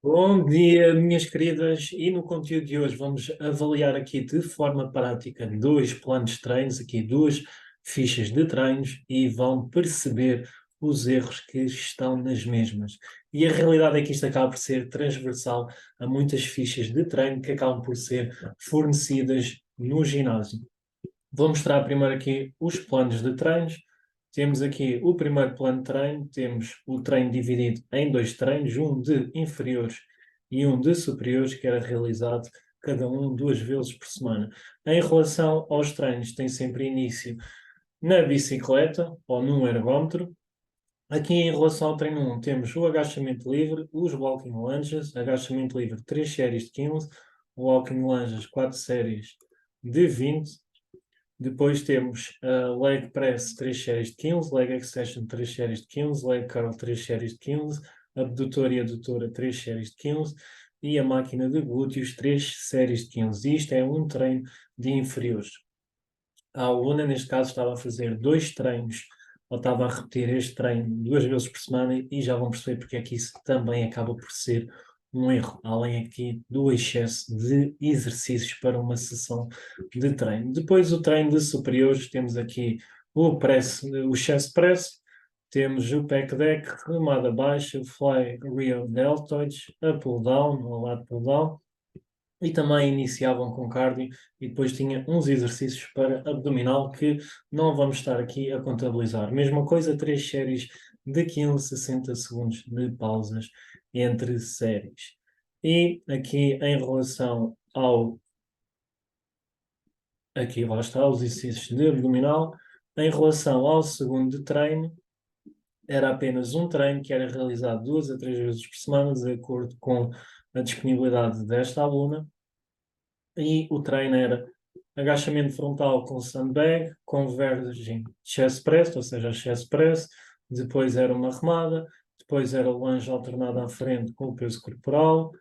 Bom dia, minhas queridas, e no conteúdo de hoje vamos avaliar aqui de forma prática dois planos de treinos, aqui duas fichas de treinos e vão perceber os erros que estão nas mesmas. E a realidade é que isto acaba por ser transversal a muitas fichas de treino que acabam por ser fornecidas no ginásio. Vou mostrar primeiro aqui os planos de treinos. Temos aqui o primeiro plano de treino, temos o treino dividido em dois treinos, um de inferiores e um de superiores, que era realizado cada um duas vezes por semana. Em relação aos treinos, tem sempre início na bicicleta ou num ergómetro. Aqui em relação ao treino 1, temos o agachamento livre, os walking lunges, agachamento livre 3 séries de 15, walking lunges 4 séries de 20. Depois temos leg press 3 séries de 15, leg extension 3 séries de 15, leg curl 3 séries de 15, abdutor e adutora 3 séries de 15 e a máquina de glúteos 3 séries de 15. Isto é um treino de inferiores. A aluna, neste caso, estava a fazer dois treinos, ou estava a repetir este treino duas vezes por semana e já vão perceber porque é que isso também acaba por ser um erro, além aqui do excesso de exercícios para uma sessão de treino. Depois o treino de superiores, temos aqui o press, o chest press, temos o pec deck, remada baixa, fly rear deltoids, a pull down, o lado pull down, e também iniciavam com cardio e depois tinha uns exercícios para abdominal que não vamos estar aqui a contabilizar. Mesma coisa, três séries de 15, 60 segundos de pausas entre séries. E aqui em relação ao, aqui lá está, os exercícios de abdominal, em relação ao segundo de treino, era apenas um treino que era realizado duas a três vezes por semana, de acordo com a disponibilidade desta aluna. E o treino era agachamento frontal com sandbag, converging chest press, ou seja, chest press, depois era uma remada, depois era o lunge alternado à frente com o peso corporal,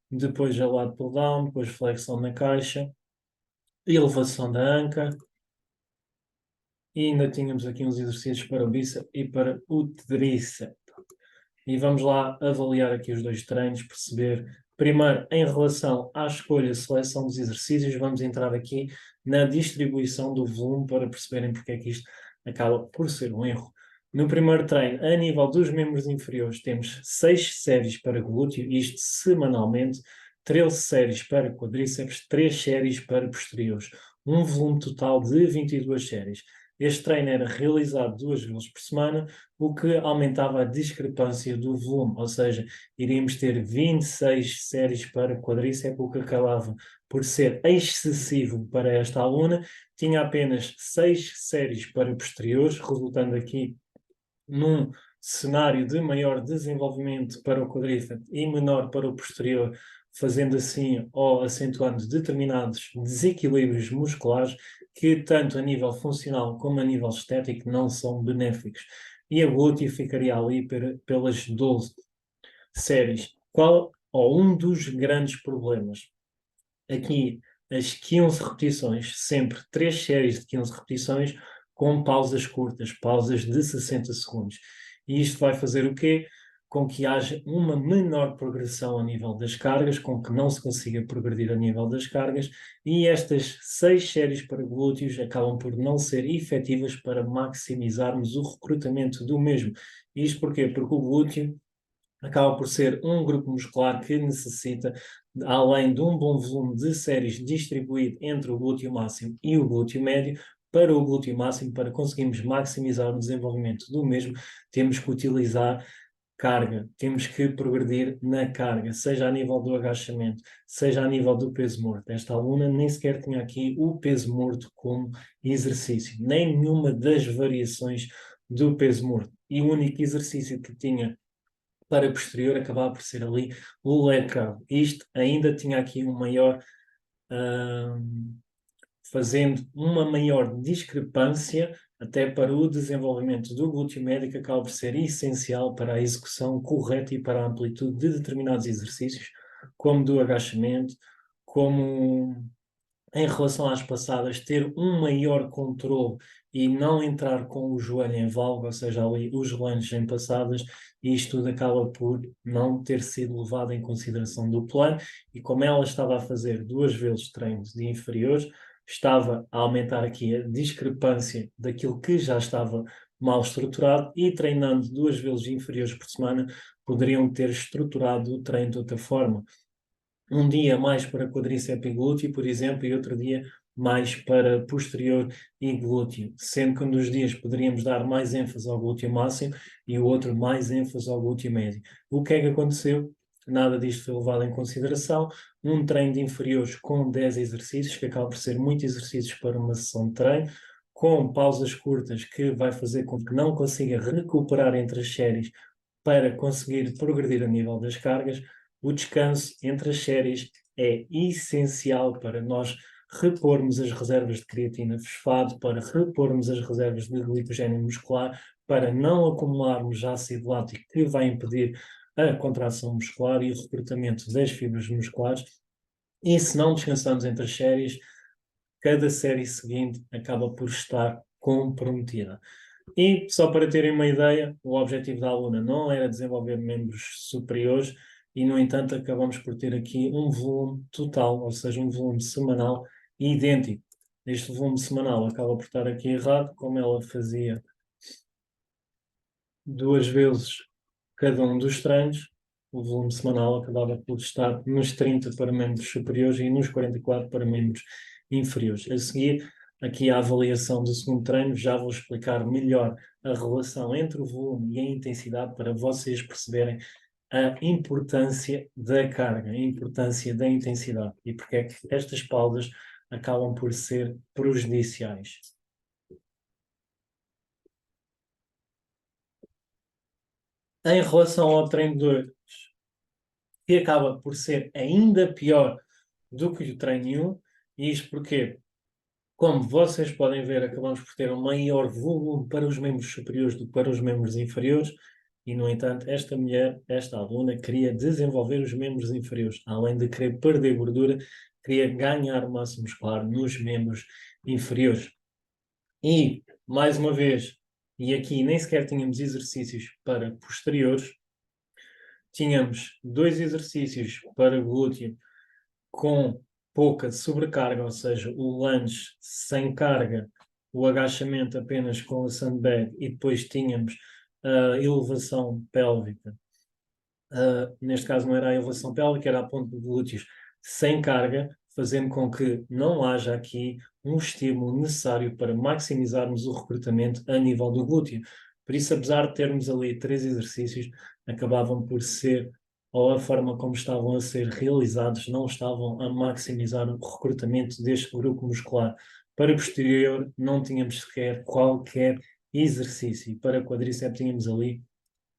depois a lado pull down, depois flexão na caixa, elevação da anca, e ainda tínhamos aqui uns exercícios para o bíceps e para o tríceps. E vamos lá avaliar aqui os dois treinos, perceber. Primeiro, em relação à escolha e seleção dos exercícios, vamos entrar aqui na distribuição do volume para perceberem porque é que isto acaba por ser um erro. No primeiro treino, a nível dos membros inferiores, temos 6 séries para glúteo, isto semanalmente, 13 séries para quadríceps, 3 séries para posteriores, um volume total de 22 séries. Este treino era realizado duas vezes por semana, o que aumentava a discrepância do volume, ou seja, iríamos ter 26 séries para quadríceps, o que acabava por ser excessivo para esta aluna. Tinha apenas 6 séries para posteriores, resultando aqui num cenário de maior desenvolvimento para o quadríceps e menor para o posterior, fazendo assim ou acentuando determinados desequilíbrios musculares que, tanto a nível funcional como a nível estético, não são benéficos. E a glúteo ficaria ali pelas 12 séries. Qual ou um dos grandes problemas? Aqui, as 15 repetições, sempre 3 séries de 15 repetições, com pausas curtas, pausas de 60 segundos. E isto vai fazer o quê? Com que haja uma menor progressão a nível das cargas, com que não se consiga progredir a nível das cargas, e estas 6 séries para glúteos acabam por não ser efetivas para maximizarmos o recrutamento do mesmo. Isto porquê? Porque o glúteo acaba por ser um grupo muscular que necessita, além de um bom volume de séries distribuído entre o glúteo máximo e o glúteo médio, para o glúteo máximo, para conseguirmos maximizar o desenvolvimento do mesmo, temos que utilizar carga, temos que progredir na carga, seja a nível do agachamento, seja a nível do peso morto. Esta aluna nem sequer tinha aqui o peso morto como exercício, nem nenhuma das variações do peso morto. E o único exercício que tinha para posterior acabava por ser ali o leg curl. Isto ainda tinha aqui um maior, hum, fazendo uma maior discrepância até para o desenvolvimento do glúteo médio, que acaba por ser essencial para a execução correta e para a amplitude de determinados exercícios, como do agachamento, como em relação às passadas, ter um maior controle e não entrar com o joelho em valgo, ou seja, ali os joelhos em passadas, e isto tudo acaba por não ter sido levado em consideração do plano, e como ela estava a fazer 2 vezes treinos de inferiores, estava a aumentar aqui a discrepância daquilo que já estava mal estruturado, e treinando 2 vezes inferiores por semana, poderiam ter estruturado o treino de outra forma. Um dia mais para quadríceps e glúteo, por exemplo, e outro dia mais para posterior e glúteo, sendo que um dos dias poderíamos dar mais ênfase ao glúteo máximo e o outro mais ênfase ao glúteo médio. O que é que aconteceu? Nada disto foi levado em consideração. Um treino de inferiores com 10 exercícios, que acaba por ser muitos exercícios para uma sessão de treino, com pausas curtas, que vai fazer com que não consiga recuperar entre as séries para conseguir progredir a nível das cargas. O descanso entre as séries é essencial para nós repormos as reservas de creatina fosfato, para repormos as reservas de glicogênio muscular, para não acumularmos ácido lático que vai impedir a contração muscular e o recrutamento das fibras musculares. E se não descansamos entre as séries, cada série seguinte acaba por estar comprometida. E, só para terem uma ideia, o objetivo da aluna não era desenvolver membros superiores e, no entanto, acabamos por ter aqui um volume total, ou seja, um volume semanal idêntico. Este volume semanal acaba por estar aqui errado, como ela fazia 2 vezes cada um dos treinos, o volume semanal acabava por estar nos 30 para membros superiores e nos 44 para membros inferiores. A seguir, aqui a avaliação do segundo treino, já vou explicar melhor a relação entre o volume e a intensidade para vocês perceberem a importância da carga, a importância da intensidade e porque é que estas pausas acabam por ser prejudiciais. Em relação ao treino 2, que acaba por ser ainda pior do que o treino 1, e isto porque, como vocês podem ver, acabamos por ter um maior volume para os membros superiores do que para os membros inferiores, e, no entanto, esta mulher, esta aluna, queria desenvolver os membros inferiores, além de querer perder gordura, queria ganhar massa muscular nos membros inferiores. E, mais uma vez, e aqui nem sequer tínhamos exercícios para posteriores, tínhamos 2 exercícios para glúteo com pouca sobrecarga, ou seja, o lunge sem carga, o agachamento apenas com a sandbag, e depois tínhamos a elevação pélvica. Neste caso não era a elevação pélvica, era a ponta de glúteos sem carga, fazendo com que não haja aqui um estímulo necessário para maximizarmos o recrutamento a nível do glúteo. Por isso, apesar de termos ali 3 exercícios, acabavam por ser, ou a forma como estavam a ser realizados, não estavam a maximizar o recrutamento deste grupo muscular. Para posterior, não tínhamos sequer qualquer exercício. Para quadríceps, tínhamos ali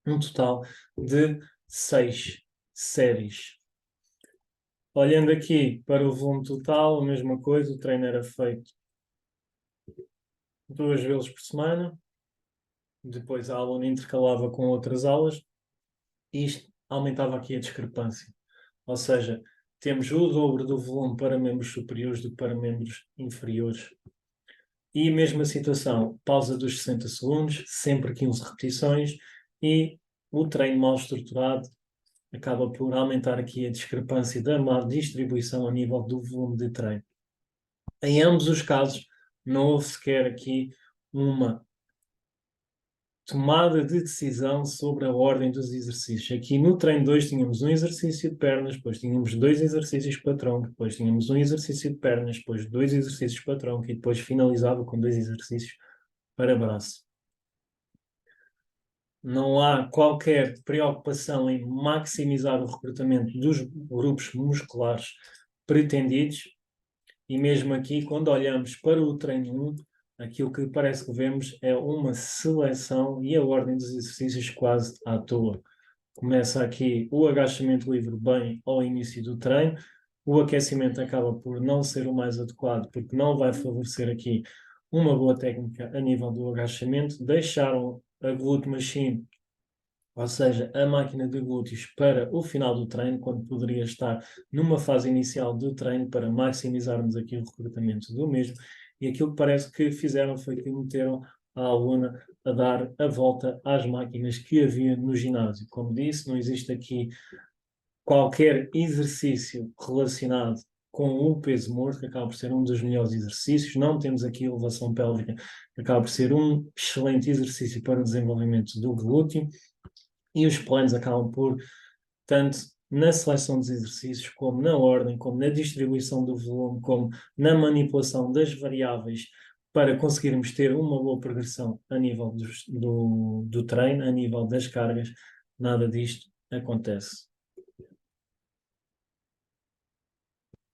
um total de 6 séries. Olhando aqui para o volume total, a mesma coisa, o treino era feito 2 vezes por semana, depois a aluna intercalava com outras aulas, e isto aumentava aqui a discrepância. Ou seja, temos o dobro do volume para membros superiores do que para membros inferiores. E a mesma situação, pausa dos 60 segundos, sempre 15 repetições, e o treino mal estruturado acaba por aumentar aqui a discrepância da má distribuição a nível do volume de treino. Em ambos os casos, não houve sequer aqui uma tomada de decisão sobre a ordem dos exercícios. Aqui no treino 2 tínhamos um exercício de pernas, depois tínhamos 2 exercícios para tronco, depois tínhamos um exercício de pernas, depois 2 exercícios para tronco e depois finalizava com 2 exercícios para braço. Não há qualquer preocupação em maximizar o recrutamento dos grupos musculares pretendidos, e mesmo aqui, quando olhamos para o treino 1, aquilo que parece que vemos é uma seleção e a ordem dos exercícios quase à toa. Começa aqui o agachamento livre bem ao início do treino, o aquecimento acaba por não ser o mais adequado, porque não vai favorecer aqui uma boa técnica a nível do agachamento. Deixaram a glute machine, ou seja, a máquina de glúteos, para o final do treino, quando poderia estar numa fase inicial do treino para maximizarmos aqui o recrutamento do mesmo. e aquilo que parece que fizeram foi que meteram a aluna a dar a volta às máquinas que havia no ginásio. Como disse, não existe aqui qualquer exercício relacionado com o peso morto, que acaba por ser um dos melhores exercícios. Não temos aqui elevação pélvica, que acaba por ser um excelente exercício para o desenvolvimento do glúteo. E os planos acabam por, tanto na seleção dos exercícios, como na ordem, como na distribuição do volume, como na manipulação das variáveis, para conseguirmos ter uma boa progressão a nível do treino, a nível das cargas. Nada disto acontece.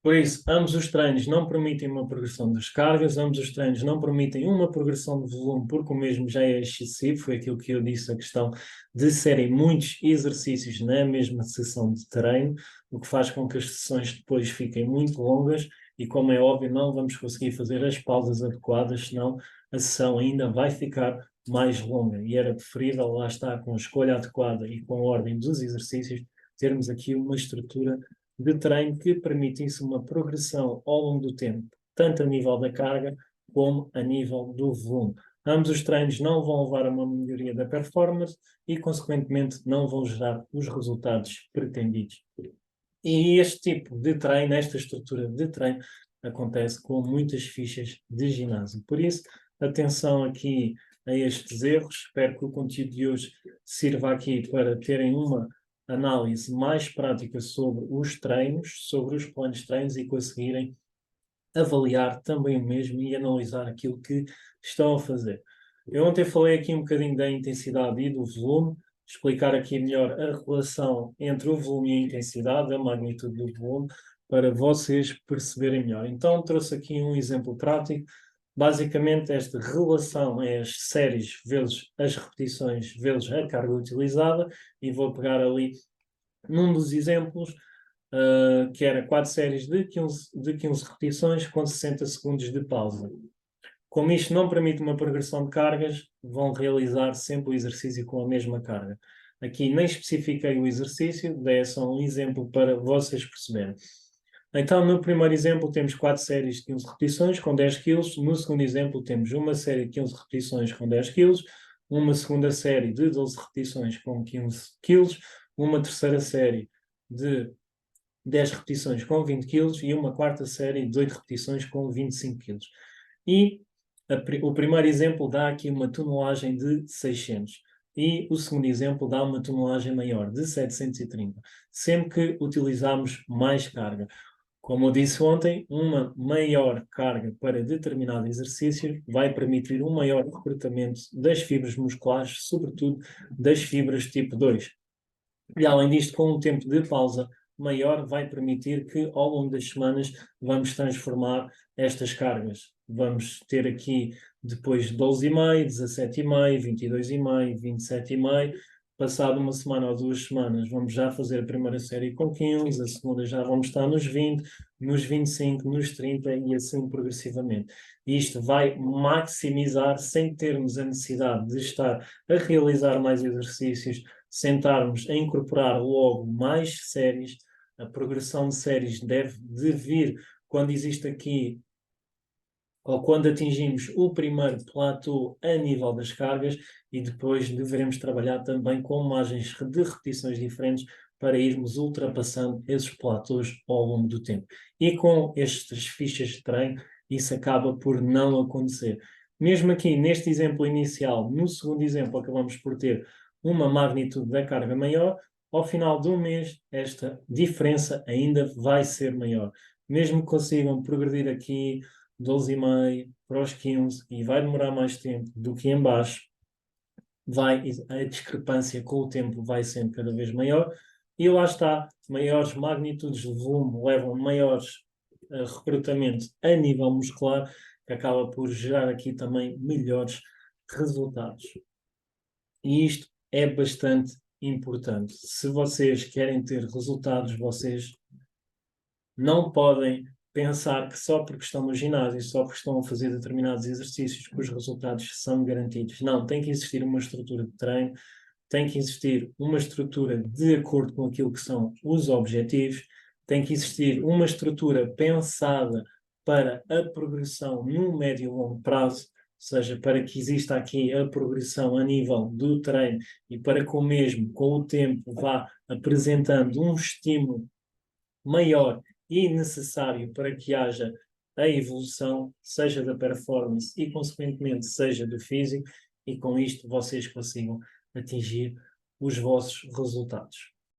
Por isso, ambos os treinos não permitem uma progressão das cargas, ambos os treinos não permitem uma progressão de volume, porque o mesmo já é excessivo, foi aquilo que eu disse, a questão de serem muitos exercícios na mesma sessão de treino, o que faz com que as sessões depois fiquem muito longas e, como é óbvio, não vamos conseguir fazer as pausas adequadas, senão a sessão ainda vai ficar mais longa. E era preferível, lá está, com a escolha adequada e com a ordem dos exercícios, termos aqui uma estrutura de treino que permitisse uma progressão ao longo do tempo, tanto a nível da carga como a nível do volume. Ambos os treinos não vão levar a uma melhoria da performance e, consequentemente, não vão gerar os resultados pretendidos. E este tipo de treino, esta estrutura de treino, acontece com muitas fichas de ginásio. Por isso, atenção aqui a estes erros. Espero que o conteúdo de hoje sirva aqui para terem uma análise mais prática sobre os treinos, sobre os planos de treinos e conseguirem avaliar também o mesmo e analisar aquilo que estão a fazer. Eu ontem falei aqui um bocadinho da intensidade e do volume, explicar aqui melhor a relação entre o volume e a intensidade, a magnitude do volume, para vocês perceberem melhor. Então trouxe aqui um exemplo prático. Basicamente, esta relação é as séries vezes as repetições vezes a carga utilizada, e vou pegar ali num dos exemplos, que era 4 séries de 15 repetições com 60 segundos de pausa. Como isto não permite uma progressão de cargas, vão realizar sempre o exercício com a mesma carga. Aqui nem especifiquei o exercício, dei só um exemplo para vocês perceberem. Então, no primeiro exemplo, temos 4 séries de 15 repetições com 10 kg. No segundo exemplo, temos uma série de 15 repetições com 10 kg, uma segunda série de 12 repetições com 15 kg, uma terceira série de 10 repetições com 20 kg e uma quarta série de 8 repetições com 25 kg. E o primeiro exemplo dá aqui uma tonelagem de 600 e o segundo exemplo dá uma tonelagem maior, de 730, sempre que utilizarmos mais carga. Como eu disse ontem, uma maior carga para determinado exercício vai permitir um maior recrutamento das fibras musculares, sobretudo das fibras tipo 2. E além disto, com um tempo de pausa maior, vai permitir que ao longo das semanas vamos transformar estas cargas. Vamos ter aqui depois 12,5, 17,5, 22,5, 27,5. Passado uma semana ou 2 semanas, vamos já fazer a primeira série com 15, a segunda já vamos estar nos 20, nos 25, nos 30 e assim progressivamente. Isto vai maximizar, sem termos a necessidade de estar a realizar mais exercícios, sentarmos a incorporar logo mais séries. A progressão de séries deve de vir quando existe aqui, ou quando atingimos o primeiro platô a nível das cargas, e depois deveremos trabalhar também com margens de repetições diferentes para irmos ultrapassando esses platôs ao longo do tempo. E com estas fichas de treino, isso acaba por não acontecer. Mesmo aqui neste exemplo inicial, no segundo exemplo, acabamos por ter uma magnitude da carga maior. Ao final do mês, esta diferença ainda vai ser maior. Mesmo que consigam progredir aqui 12,5 para os 15 e vai demorar mais tempo do que em baixo, a discrepância com o tempo vai sendo cada vez maior e lá está, maiores magnitudes de volume levam maiores recrutamento a nível muscular, que acaba por gerar aqui também melhores resultados. E isto é bastante importante. Se vocês querem ter resultados, vocês não podem pensar que só porque estão no ginásio, só porque estão a fazer determinados exercícios, que os resultados são garantidos. Não, tem que existir uma estrutura de treino, tem que existir uma estrutura de acordo com aquilo que são os objetivos, tem que existir uma estrutura pensada para a progressão no médio e longo prazo, ou seja, para que exista aqui a progressão a nível do treino e para que o mesmo, com o tempo, vá apresentando um estímulo maior e necessário para que haja a evolução, seja da performance e, consequentemente, seja do físico, e com isto vocês consigam atingir os vossos resultados.